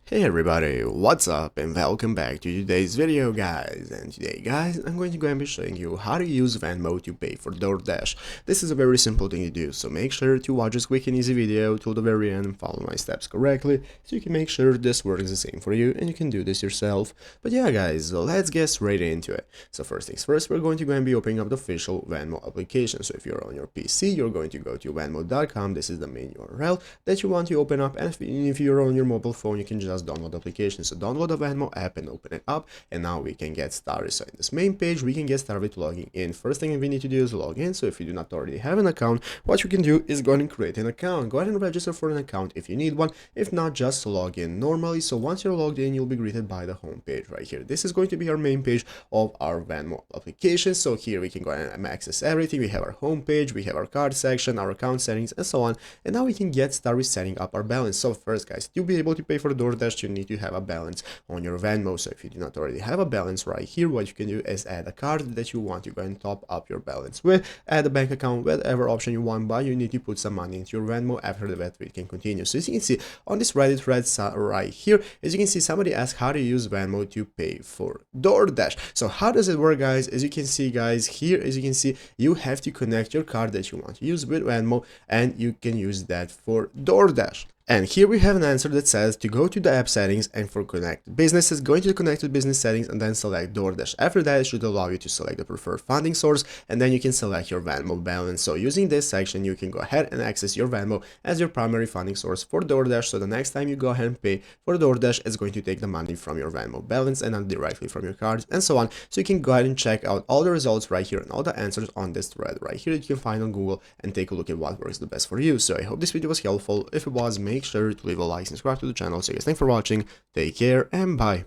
Hey everybody, what's up and welcome back to today's video guys. And today guys, I'm going to go and be showing you how to use Venmo to pay for Doordash. This is a very simple thing to do, so make sure to watch this quick and easy video till the very end and follow my steps correctly so you can make sure this works the same for you and you can do this yourself. But yeah guys, let's get straight into it. So first things first, we're going to go and be opening up the official Venmo application. So if you're on your PC, you're going to go to venmo.com. This is the main URL that you want to open up, and if you're on your mobile phone, you can just download the application. So download the Venmo app and open it up, and now we can get started. So in this main page, we can get started with logging in. First thing we need to do is log in. So if you do not already have an account, what you can do is go ahead and create an account. Go ahead and register for an account if you need one. If not, just log in normally. So once you're logged in, you'll be greeted by the home page right here. This is going to be our main page of our Venmo application. So here we can go ahead and access everything. We have our home page, we have our card section, our account settings, and so on. And now we can get started setting up our balance. So first guys, to be able to pay for DoorDash, you need to have a balance on your Venmo. So if you do not already have a balance right here, what you can do is add a card that you want to go and top up your balance with, add a bank account, whatever option you want, but you need to put some money into your Venmo. After that, we can continue. So as you can see on this Reddit thread right here, as you can see, somebody asked how to use Venmo to pay for DoorDash. So how does it work guys? As you can see guys here, as you can see, you have to connect your card that you want to use with Venmo, and you can use that for DoorDash. And here we have an answer that says to go to the app settings, and for connect businesses, going to the connected business settings and then select DoorDash. After that, it should allow you to select the preferred funding source, and then you can select your Venmo balance. So using this section, you can go ahead and access your Venmo as your primary funding source for DoorDash. So the next time you go ahead and pay for DoorDash, it's going to take the money from your Venmo balance and not directly from your cards and so on. So you can go ahead and check out all the results right here and all the answers on this thread right here that you can find on Google and take a look at what works the best for you. So I hope this video was helpful. If it was, make sure to leave a like and subscribe to the channel. So guys, thanks for watching, take care and bye.